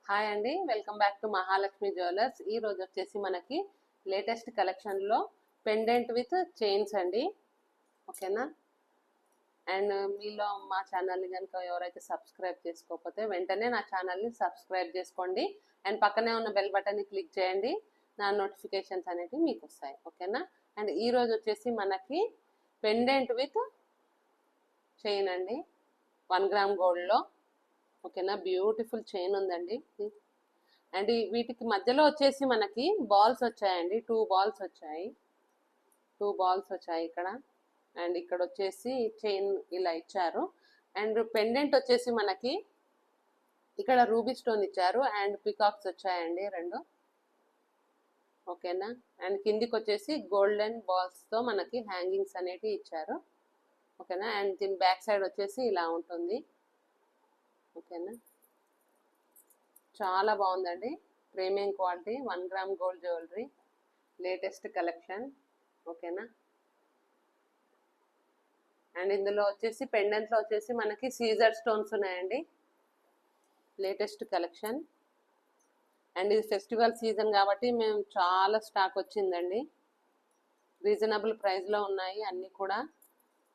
Hi అండి, welcome back to Mahalakshmi jewellers. ఈ రోజు వచ్చేసి మనకి లేటెస్ట్ కలెక్షన్లో పెండెంట్ విత్ చైన్స్ అండి. ఓకేనా? అండ్ మీలో మా ఛానల్ని కనుక ఎవరైతే సబ్స్క్రైబ్ చేసుకోకపోతే వెంటనే నా ఛానల్ని సబ్స్క్రైబ్ చేసుకోండి. అండ్ పక్కనే ఉన్న బెల్ బటన్ని క్లిక్ చేయండి. నా నోటిఫికేషన్స్ అనేవి మీకు వస్తాయి. ఓకేనా? అండ్ ఈరోజు వచ్చేసి మనకి పెండెంట్ విత్ చైన్ అండి, 1 గ్రామ్ గోల్డ్లో. ఓకేనా? బ్యూటిఫుల్ చైన్ ఉందండి. అండ్ వీటికి మధ్యలో వచ్చేసి మనకి బాల్స్ వచ్చాయండి. 2 బాల్స్ వచ్చాయి ఇక్కడ. అండ్ ఇక్కడ వచ్చేసి చైన్ ఇలా ఇచ్చారు. అండ్ పెండెంట్ వచ్చేసి మనకి ఇక్కడ రూబీ స్టోన్ ఇచ్చారు అండ్ పికాక్స్ వచ్చాయండి 2. ఓకేనా? అండ్ కిందికి వచ్చేసి గోల్డెన్ బాల్స్తో మనకి హ్యాంగింగ్స్ అనేటివి ఇచ్చారు. ఓకేనా? అండ్ దీని బ్యాక్ సైడ్ వచ్చేసి ఇలా ఉంటుంది. ఓకేనా? చాలా బాగుందండి. Premium quality 1 gram gold jewellery, latest collection. ఓకేనా? అండ్ ఇందులో వచ్చేసి పెండెంట్లో వచ్చేసి మనకి సీజర్ స్టోన్స్ ఉన్నాయండి. Latest collection. అండ్ ఇది ఫెస్టివల్ సీజన్ కాబట్టి మేము చాలా స్టాక్ వచ్చిందండి. రీజనబుల్ ప్రైస్లో ఉన్నాయి అన్నీ కూడా.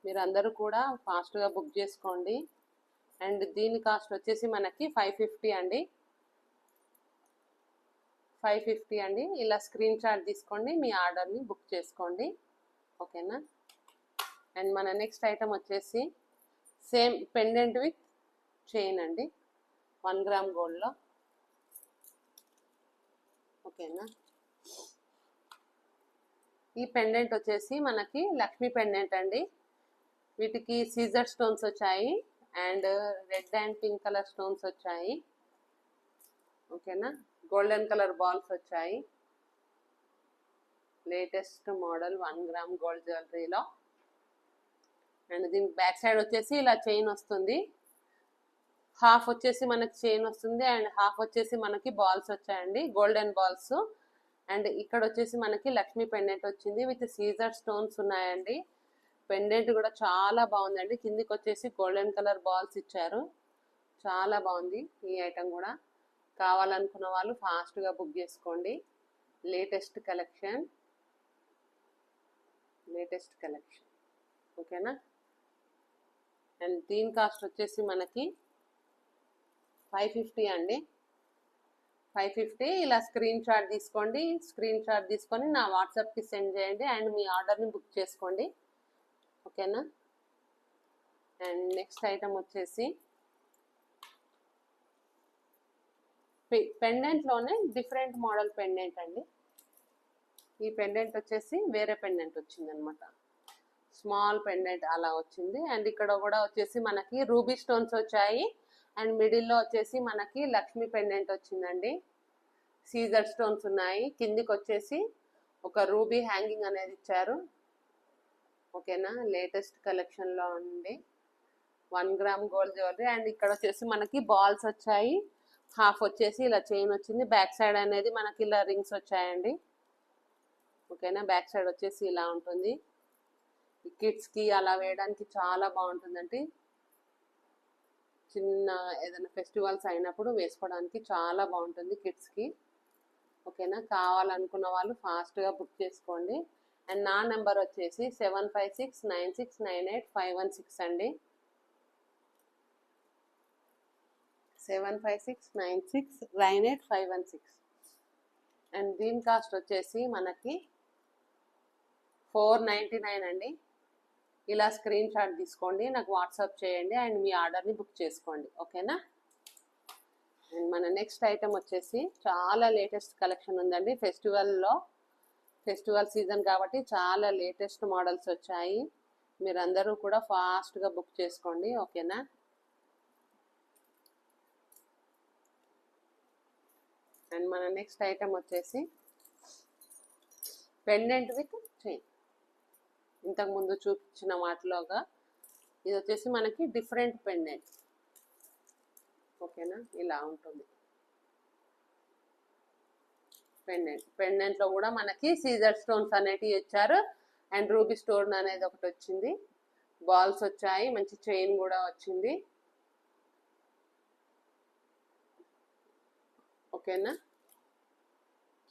మీరు అందరూ కూడా ఫాస్ట్గా బుక్ చేసుకోండి. అండ్ దీని కాస్ట్ వచ్చేసి మనకి 550 అండి. 550 అండి. ఇలా స్క్రీన్ షాట్ తీసుకోండి, మీ ఆర్డర్ని బుక్ చేసుకోండి. ఓకేనా? అండ్ మన నెక్స్ట్ ఐటమ్ వచ్చేసి సేమ్ పెండెంట్ విత్ చైన్ అండి, 1 గ్రామ్ గోల్డ్లో. ఓకేనా? ఈ పెండెంట్ వచ్చేసి మనకి లక్ష్మీ పెండెంట్ అండి. వీటికి సీజర్ స్టోన్స్ వచ్చాయి and red and pink colour stones వచ్చాయి. ఓకేనా? గోల్డెన్ కలర్ బాల్స్ వచ్చాయి. లేటెస్ట్ మోడల్ 1 గ్రామ్ గోల్డ్ జ్యువెలరీలో. అండ్ దీని బ్యాక్ సైడ్ వచ్చేసి ఇలా చైన్ వస్తుంది. హాఫ్ వచ్చేసి మనకి చైన్ వస్తుంది అండ్ హాఫ్ వచ్చేసి మనకి బాల్స్ వచ్చాయండి, గోల్డెన్ బాల్స్. అండ్ ఇక్కడ వచ్చేసి మనకి లక్ష్మీ పెండెంట్ వచ్చింది విత్ సీజర్ స్టోన్స్ ఉన్నాయండి. పెండెంట్ కూడా చాలా బాగుందండి. కిందికి వచ్చేసి గోల్డెన్ కలర్ బాల్స్ ఇచ్చారు. చాలా బాగుంది ఈ ఐటమ్ కూడా. కావాలనుకున్న వాళ్ళు ఫాస్ట్గా బుక్ చేసుకోండి. Latest collection. ఓకేనా? అండ్ దీని కాస్ట్ వచ్చేసి మనకి 550 అండి. 550. ఇలా స్క్రీన్ షాట్ తీసుకోండి. స్క్రీన్ షాట్ తీసుకొని నా వాట్సాప్కి సెండ్ చేయండి అండ్ మీ ఆర్డర్ని బుక్ చేసుకోండి. ఓకేనా? అండ్ నెక్స్ట్ ఐటమ్ వచ్చేసి పెండెంట్లోనే డిఫరెంట్ మోడల్ పెండెంట్ అండి. ఈ పెండెంట్ వచ్చేసి వేరే పెండెంట్ వచ్చిందనమాట. స్మాల్ పెండెంట్ అలా వచ్చింది. అండ్ ఇక్కడ కూడా వచ్చేసి మనకి రూబీ స్టోన్స్ వచ్చాయి అండ్ మిడిల్లో వచ్చేసి మనకి లక్ష్మీ పెండెంట్ వచ్చిందండి. సీజర్ స్టోన్స్ ఉన్నాయి. కిందికి వచ్చేసి ఒక రూబీ హ్యాంగింగ్ అనేది ఇచ్చారు. ఓకేనా? లేటెస్ట్ కలెక్షన్లో ఉంది 1 గ్రామ్ గోల్డ్ జ్యువెలరీ. అండ్ ఇక్కడ వచ్చేసి మనకి బాల్స్ వచ్చాయి. హాఫ్ వచ్చేసి ఇలా చైన్ వచ్చింది. బ్యాక్ సైడ్ అనేది మనకి ఇలా రింగ్స్ వచ్చాయండి. ఓకేనా? బ్యాక్ సైడ్ వచ్చేసి ఇలా ఉంటుంది. కిడ్స్కి అలా వేయడానికి చాలా బాగుంటుందండి. చిన్న ఏదైనా ఫెస్టివల్స్ అయినప్పుడు వేసుకోవడానికి చాలా బాగుంటుంది కిడ్స్కి. ఓకేనా? కావాలనుకున్న వాళ్ళు ఫాస్ట్గా బుక్ చేసుకోండి. అండ్ నా నెంబర్ వచ్చేసి 7569698516 అండి. 7569698516. అండ్ దీని కాస్ట్ వచ్చేసి మనకి 499 అండి. ఇలా స్క్రీన్ షాట్ తీసుకోండి, నాకు వాట్సాప్ చేయండి అండ్ మీ ఆర్డర్ని బుక్ చేసుకోండి. ఓకేనా? అండ్ మన నెక్స్ట్ ఐటమ్ వచ్చేసి చాలా లేటెస్ట్ కలెక్షన్ ఉందండి. ఫెస్టివల్ సీజన్ కాబట్టి చాలా లేటెస్ట్ మోడల్స్ వచ్చాయి. మీరందరూ కూడా ఫాస్ట్గా బుక్ చేసుకోండి. ఓకేనా? అండ్ మన నెక్స్ట్ ఐటమ్ వచ్చేసి పెండెంట్ విత్ చైన్. ఇంతకుముందు చూపించిన వాటిలోగా ఇది వచ్చేసి మనకి డిఫరెంట్ పెండెంట్. ఓకేనా? ఇలా ఉంటుంది పెండెంట్లో కూడా మనకి సీజర్ స్టోన్స్ అనేటివి ఇచ్చారు అండ్ రూబీ స్టోన్ అనేది ఒకటి వచ్చింది. బాల్స్ వచ్చాయి, మంచి చైన్ కూడా వచ్చింది. ఓకేనా,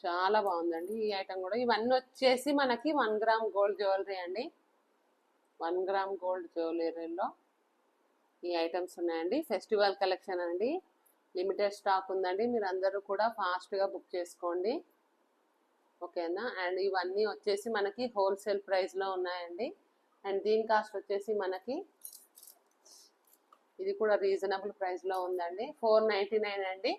చాలా బాగుందండి ఈ ఐటమ్ కూడా. ఇవన్నీ వచ్చేసి మనకి 1 గ్రామ్ గోల్డ్ జ్యువెలరీ అండి. 1 గ్రామ్ గోల్డ్ జ్యువెలరీలో ఈ ఐటమ్స్ ఉన్నాయండి. ఫెస్టివల్ కలెక్షన్ అండి, లిమిటెడ్ స్టాక్ ఉందండి. మీరు అందరూ కూడా ఫాస్ట్గా బుక్ చేసుకోండి, ఓకేనా. అండ్ ఇవన్నీ వచ్చేసి మనకి హోల్సేల్ ప్రైస్లో ఉన్నాయండి. అండ్ దీని కాస్ట్ వచ్చేసి మనకి ఇది కూడా రీజనబుల్ ప్రైస్లో ఉందండి, 499 అండి.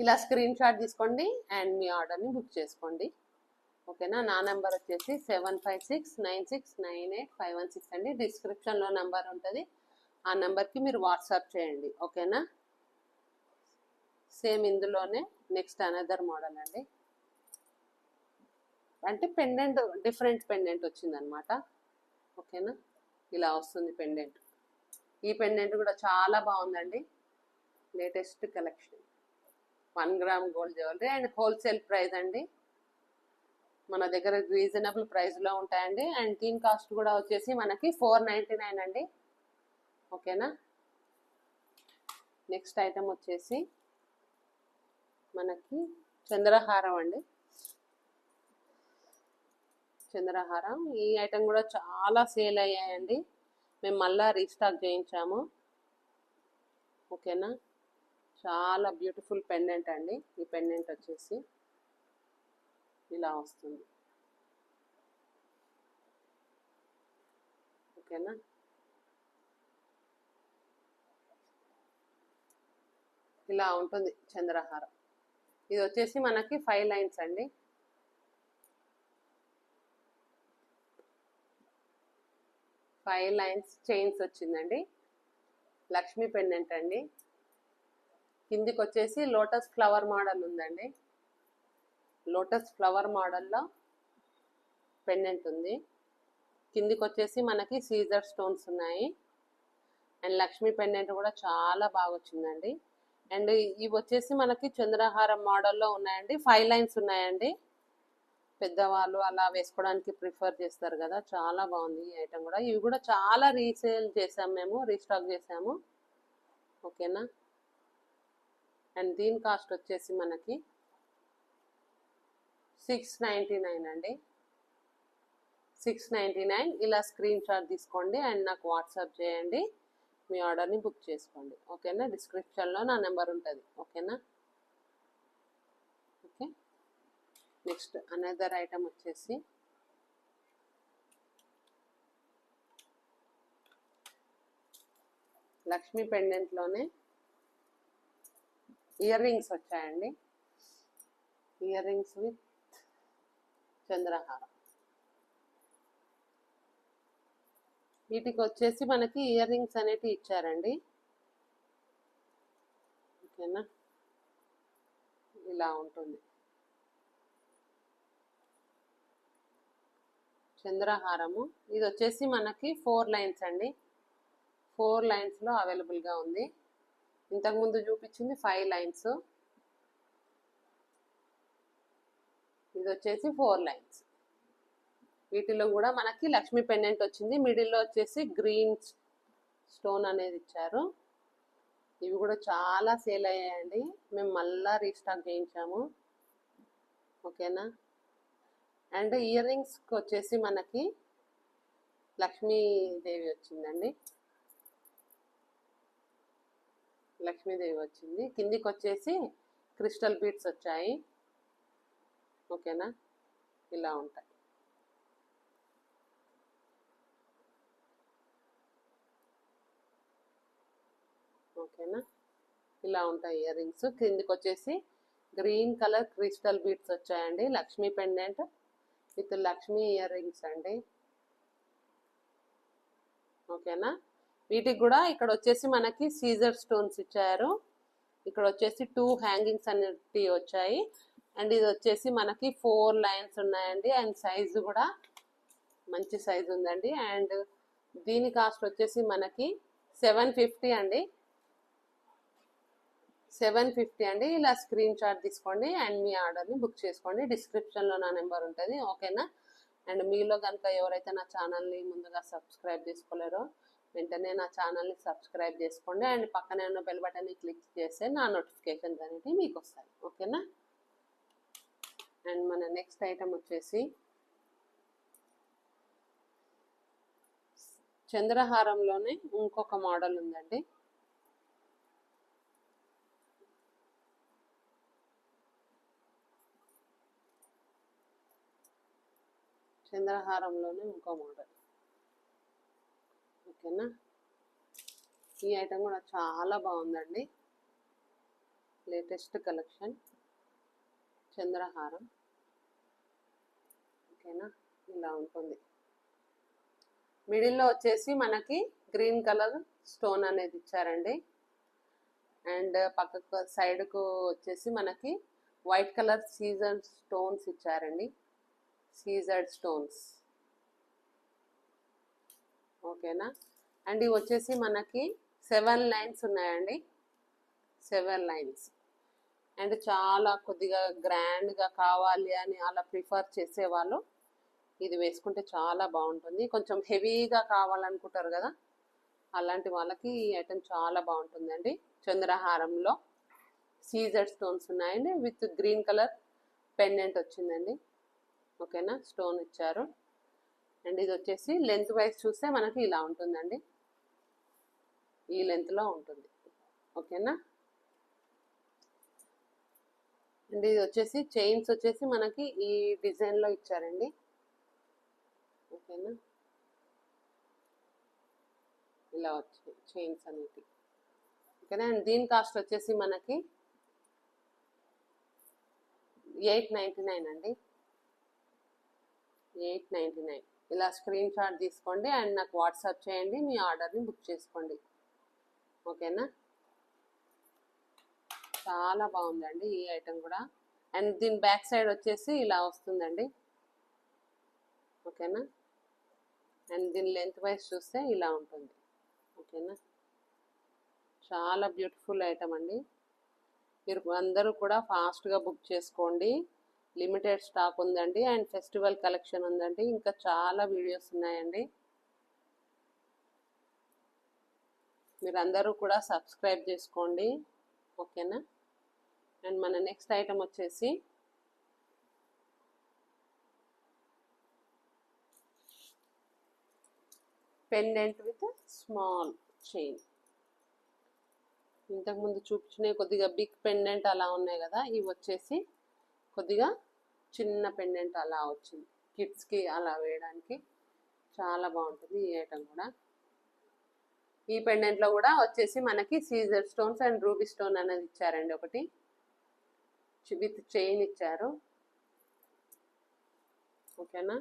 ఇలా స్క్రీన్ షాట్ తీసుకోండి అండ్ మీ ఆర్డర్ని బుక్ చేసుకోండి, ఓకేనా. నా నెంబర్ వచ్చేసి 7569698516 అండి. డిస్క్రిప్షన్లో నెంబర్ ఉంటుంది, ఆ నెంబర్కి మీరు వాట్సాప్ చేయండి, ఓకేనా. సేమ్ ఇందులోనే నెక్స్ట్ అనదర్ మోడల్ అండి. అంటే పెండెంట్ డిఫరెంట్ పెండెంట్ వచ్చిందనమాట, ఓకేనా. ఇలా వస్తుంది పెండెంట్. ఈ పెండెంట్ కూడా చాలా బాగుందండి, latest collection. 1 gram gold jewellery and wholesale price అండి. మన దగ్గర రీజనబుల్ ప్రైస్లో ఉంటాయండి. అండ్ దీని కాస్ట్ కూడా వచ్చేసి మనకి 499 అండి, ఓకేనా. నెక్స్ట్ ఐటమ్ వచ్చేసి మనకి చంద్రహారం అండి. చంద్రహారం ఈ ఐటమ్ కూడా చాలా సేల్ అయ్యాయండి, మేము మళ్ళీ రీస్టాక్ చేయించాము, ఓకేనా. చాలా బ్యూటిఫుల్ పెండెంట్ అండి. ఈ పెండెంట్ వచ్చేసి ఇలా వస్తుంది, ఓకేనా. ఇలా ఉంటుంది చంద్రహారం. ఇది వచ్చేసి మనకి 5 లైన్స్ అండి. 5 లైన్స్ చైన్స్ వచ్చిందండి. లక్ష్మీ పెండెంట్ అండి. కిందికి వచ్చేసి లోటస్ ఫ్లవర్ మోడల్ ఉందండి. లోటస్ ఫ్లవర్ మోడల్లో పెండెంట్ ఉంది. కిందికి వచ్చేసి మనకి సీజర్ స్టోన్స్ ఉన్నాయి. అండ్ లక్ష్మీ పెండెంట్ కూడా చాలా బాగా వచ్చిందండి. అండ్ ఇవి వచ్చేసి మనకి చంద్రహారం మోడల్లో ఉన్నాయండి. 5 లైన్స్ ఉన్నాయండి. పెద్దవాళ్ళు అలా వేసుకోవడానికి ప్రిఫర్ చేస్తారు కదా, చాలా బాగుంది ఈ ఐటమ్ కూడా. ఇవి కూడా చాలా రీసేల్ చేసాము, మేము రీస్టాక్ చేసాము, ఓకేనా. అండ్ దీని కాస్ట్ వచ్చేసి మనకి 699 అండి, 699. ఇలా స్క్రీన్ షాట్ తీసుకోండి అండ్ నాకు వాట్సాప్ చేయండి, మీ ఆర్డర్ని బుక్ చేసుకోండి, ఓకేనా. డిస్క్రిప్షన్లో నా నెంబర్ ఉంటుంది, ఓకేనా. ఓకే, నెక్స్ట్ అనదర్ ఐటమ్ వచ్చేసి లక్ష్మీ పెండెంట్లోనే ఇయర్ రింగ్స్ వచ్చాయండి. ఇయర్ రింగ్స్ విత్ చంద్రహారం. వీటికి వచ్చేసి మనకి ఇయర్ రింగ్స్ అనేవి ఇచ్చారండి, ఓకేనా. ఇలా ఉంటుంది చంద్రహారము. ఇది వచ్చేసి మనకి 4 లైన్స్ అండి. 4 లైన్స్లో అవైలబుల్గా ఉంది. ఇంతకుముందు చూపించింది 5 లైన్స్, ఇది వచ్చేసి 4 లైన్స్. వీటిలో కూడా మనకి లక్ష్మీ పెండెంట్ వచ్చింది. మిడిల్లో వచ్చేసి గ్రీన్ స్టోన్ అనేది ఇచ్చారు. ఇవి కూడా చాలా సేల్ అయ్యాయండి, మేము మళ్ళా రీస్టాక్ చేయించాము, ఓకేనా. అండ్ ఇయర్ రింగ్స్కి వచ్చేసి మనకి లక్ష్మీదేవి వచ్చిందండి. లక్ష్మీదేవి వచ్చింది. కిందికి వచ్చేసి క్రిస్టల్ బీడ్స్ వచ్చాయి, ఓకేనా. ఇలా ఉంటాయి, ఓకేనా. ఇలా ఉంటాయి ఇయర్ రింగ్స్. కిందికి వచ్చేసి గ్రీన్ కలర్ క్రిస్టల్ బీడ్స్ వచ్చాయండి. Lakshmi pendant with Lakshmi ear rings అండి, ఓకేనా. వీటికి కూడా ఇక్కడ వచ్చేసి మనకి సీజర్ స్టోన్స్ ఇచ్చారు. ఇక్కడ వచ్చేసి 2 హ్యాంగింగ్స్ అనేవి వచ్చాయి. అండ్ ఇది వచ్చేసి మనకి 4 లైన్స్ ఉన్నాయండి. అండ్ సైజు కూడా మంచి సైజు ఉందండి. అండ్ దీని కాస్ట్ వచ్చేసి మనకి 750 అండి, 750 అండి. ఇలా స్క్రీన్ షాట్ తీసుకోండి అండ్ మీ ఆర్డర్ని బుక్ చేసుకోండి. డిస్క్రిప్షన్లో నా నెంబర్ ఉంటుంది, ఓకేనా. అండ్ మీలో కనుక ఎవరైతే నా ఛానల్ని ముందుగా సబ్స్క్రైబ్ చేసుకోలేరో వెంటనే నా ఛానల్ని సబ్స్క్రైబ్ చేసుకోండి అండ్ పక్కనే ఉన్న బెల్ బటన్ని క్లిక్ చేస్తే నా నోటిఫికేషన్స్ అనేవి మీకు వస్తాయి. ఓకేనా. అండ్ మన నెక్స్ట్ ఐటమ్ వచ్చేసి చంద్రహారంలోనే ఇంకొక మోడల్ ఉందండి. చంద్రహారంలోనే ఇంకో మోడల్. ఓకేనా. ఈ ఐటమ్ కూడా చాలా బాగుందండి. లేటెస్ట్ కలెక్షన్ చంద్రహారం. ఓకేనా. ఇలా ఉంటుంది. మిడిల్లో వచ్చేసి మనకి గ్రీన్ కలర్ స్టోన్ అనేది ఇచ్చారండి. అండ్ పక్కకు సైడ్కు వచ్చేసి మనకి వైట్ కలర్ సీజర్ స్టోన్స్ ఇచ్చారండి. సీజర్డ్ స్టోన్స్. ఓకేనా. అండ్ ఇవి వచ్చేసి మనకి 7 లైన్స్ ఉన్నాయండి. 7 లైన్స్. అండ్ చాలా కొద్దిగా గ్రాండ్గా కావాలి అని అలా ప్రిఫర్ చేసేవాళ్ళు ఇది వేసుకుంటే చాలా బాగుంటుంది. కొంచెం హెవీగా కావాలనుకుంటారు కదా, అలాంటి వాళ్ళకి ఈ ఐటమ్ చాలా బాగుంటుందండి. చంద్రహారంలో సీజర్ స్టోన్స్ ఉన్నాయండి. విత్ గ్రీన్ కలర్ పెండెంట్ వచ్చిందండి. ఓకేనా. స్టోన్ ఇచ్చారు. అండ్ ఇది వచ్చేసి లెంత్ వైజ్ చూస్తే మనకి ఇలా ఉంటుందండి. ఈ లెంత్లో ఉంటుంది. ఓకేనా. అండ్ ఇది వచ్చేసి చైన్స్ వచ్చేసి మనకి ఈ డిజైన్లో ఇచ్చారండి. ఓకేనా. ఇలా వచ్చాయి చైన్స్ అనేవి. ఓకేనా. అండ్ దీని కాస్ట్ వచ్చేసి మనకి 899 అండి. 899. ఇలా స్క్రీన్ షాట్ తీసుకోండి అండ్ నాకు వాట్సాప్ చేయండి. మీ ఆర్డర్ని బుక్ చేసుకోండి. ఓకేనా. చాలా బాగుందండి ఈ ఐటమ్ కూడా. అండ్ దీని బ్యాక్ సైడ్ వచ్చేసి ఇలా వస్తుందండి. ఓకేనా. అండ్ దీని లెంత్ వైజ్ చూస్తే ఇలా ఉంటుంది. ఓకేనా. చాలా బ్యూటిఫుల్ ఐటమ్ అండి. మీరు అందరూ కూడా ఫాస్ట్గా బుక్ చేసుకోండి. లిమిటెడ్ స్టాక్ ఉందండి. అండ్ ఫెస్టివల్ కలెక్షన్ ఉందండి. ఇంకా చాలా వీడియోస్ ఉన్నాయండి. మీరు అందరూ కూడా సబ్స్క్రైబ్ చేసుకోండి. ఓకేనా. అండ్ మన నెక్స్ట్ ఐటమ్ వచ్చేసి పెండెంట్ విత్ స్మాల్ చైన్. ఇంతకుముందు చూపించినవి కొద్దిగా బిగ్ పెండెంట్ అలా ఉన్నాయి కదా, ఇవి వచ్చేసి కొద్దిగా చిన్న పెండెంట్ అలా వచ్చింది. కిడ్స్కి అలా వేయడానికి చాలా బాగుంటుంది ఈ ఐటమ్ కూడా. ఈ పెండెంట్లో కూడా వచ్చేసి మనకి సీజర్ స్టోన్స్ అండ్ రూబీ స్టోన్ అనేది ఇచ్చారండి. ఒకటి విత్ చైన్ ఇచ్చారు. ఓకేనా.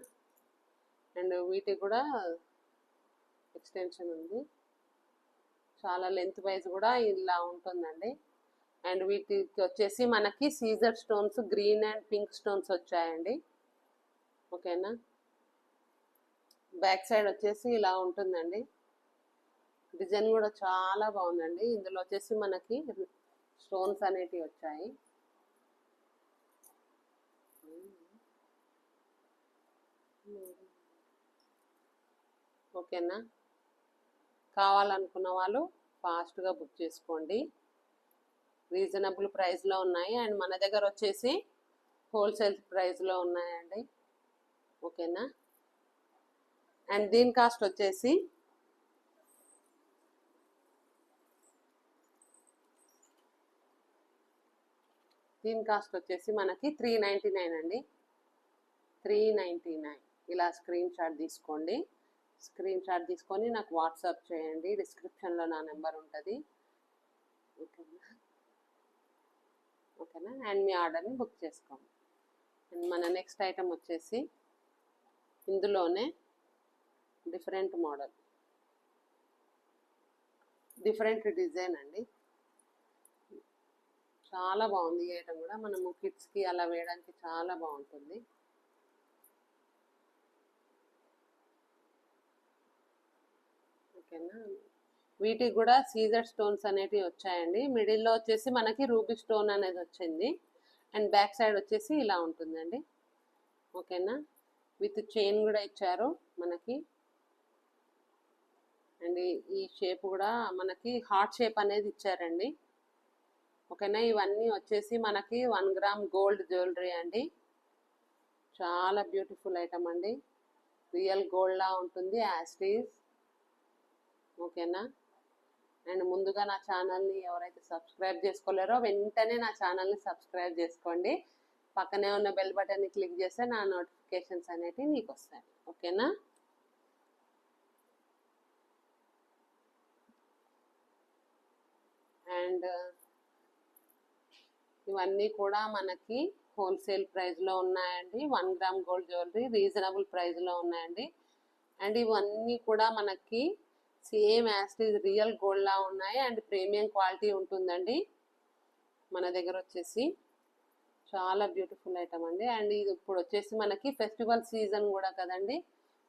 అండ్ వీటికి కూడా ఎక్స్టెన్షన్ ఉంది. చాలా లెంత్ వైజ్ కూడా ఇలా ఉంటుందండి. అండ్ వీటికి వచ్చేసి మనకి సీజర్ stones green and pink stones వచ్చాయండి. ఓకేనా. బ్యాక్ సైడ్ వచ్చేసి ఇలా ఉంటుందండి. డిజైన్ కూడా చాలా బాగుందండి. ఇందులో వచ్చేసి మనకి స్టోన్స్ అనేటివి వచ్చాయి. ఓకేనా. కావాలనుకున్న వాళ్ళు ఫాస్ట్గా బుక్ చేసుకోండి. రీజనబుల్ ప్రైస్లో ఉన్నాయి. అండ్ మన దగ్గర వచ్చేసి హోల్సేల్ ప్రైస్లో ఉన్నాయండి. ఓకేనా. అండ్ దీని కాస్ట్ వచ్చేసి మనకి 399 అండి. 399. ఇలా స్క్రీన్ షాట్ తీసుకోండి. స్క్రీన్ షాట్ తీసుకొని నాకు వాట్సాప్ చేయండి. డిస్క్రిప్షన్లో నా నెంబర్ ఉంటుంది. ఓకేనా. ఓకేనా. అండ్ మీ ఆర్డర్ని బుక్ చేసుకోండి. అండ్ మన నెక్స్ట్ ఐటమ్ వచ్చేసి ఇందులోనే డిఫరెంట్ మోడల్, డిఫరెంట్ డిజైన్ అండి. చాలా బాగుంది ఈ ఐటమ్ కూడా. మనము కిడ్స్కి అలా వేయడానికి చాలా బాగుంటుంది. ఓకేనా. వీటికి కూడా సీజర్ స్టోన్స్ అనేటివి వచ్చాయండి. మిడిల్లో వచ్చేసి మనకి రూబీ స్టోన్ అనేది వచ్చింది. అండ్ బ్యాక్ సైడ్ వచ్చేసి ఇలా ఉంటుందండి. ఓకేనా. విత్ చైన్ కూడా ఇచ్చారు మనకి. అండ్ ఈ షేప్ కూడా మనకి హార్ట్ షేప్ అనేది ఇచ్చారండి. ఓకేనా, ఇవన్నీ వచ్చేసి మనకి 1 గ్రామ్ గోల్డ్ జ్యువెలరీ అండి. చాలా బ్యూటిఫుల్ ఐటమ్ అండి, రియల్ గోల్డ్ లా ఉంటుంది యాజ్ ఈజ్. ఓకేనా, అండ్ ముందుగా నా ఛానల్ని ఎవరైతే సబ్స్క్రైబ్ చేసుకోలేరో వెంటనే నా ఛానల్ని సబ్స్క్రైబ్ చేసుకోండి. పక్కనే ఉన్న బెల్ బటన్ని క్లిక్ చేస్తే నా నోటిఫికేషన్స్ అనేవి మీకు వస్తాయి. ఓకేనా, అండ్ ఇవన్నీ కూడా మనకి హోల్సేల్ ప్రైస్లో ఉన్నాయండి. 1 గ్రామ్ గోల్డ్ జ్యువెలరీ రీజనబుల్ ప్రైస్లో ఉన్నాయండి. అండ్ ఇవన్నీ కూడా మనకి same as it is real gold లా ఉన్నాయి అండ్ ప్రీమియం క్వాలిటీ ఉంటుందండి మన దగ్గర వచ్చేసి. చాలా బ్యూటిఫుల్ ఐటమ్ అండి. అండ్ ఇది ఇప్పుడు వచ్చేసి మనకి ఫెస్టివల్ సీజన్ కూడా కదండి,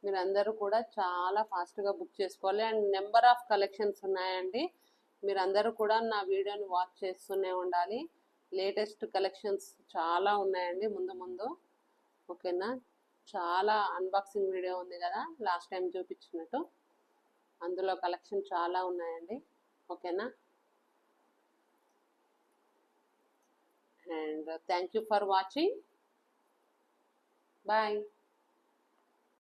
మీరు అందరూ కూడా చాలా ఫాస్ట్గా బుక్ చేసుకోవాలి. అండ్ నెంబర్ ఆఫ్ కలెక్షన్స్ ఉన్నాయండి, మీరు అందరూ కూడా నా వీడియోని వాచ్ చేస్తూనే ఉండాలి. లేటెస్ట్ కలెక్షన్స్ చాలా ఉన్నాయండి ముందు ముందు. ఓకేనా, చాలా అన్బాక్సింగ్ వీడియో ఉంది కదా లాస్ట్ టైం చూపించినట్టు, అందులో కలెక్షన్ చాలా ఉన్నాయండి. ఓకేనా, and thank you for watching. Bye.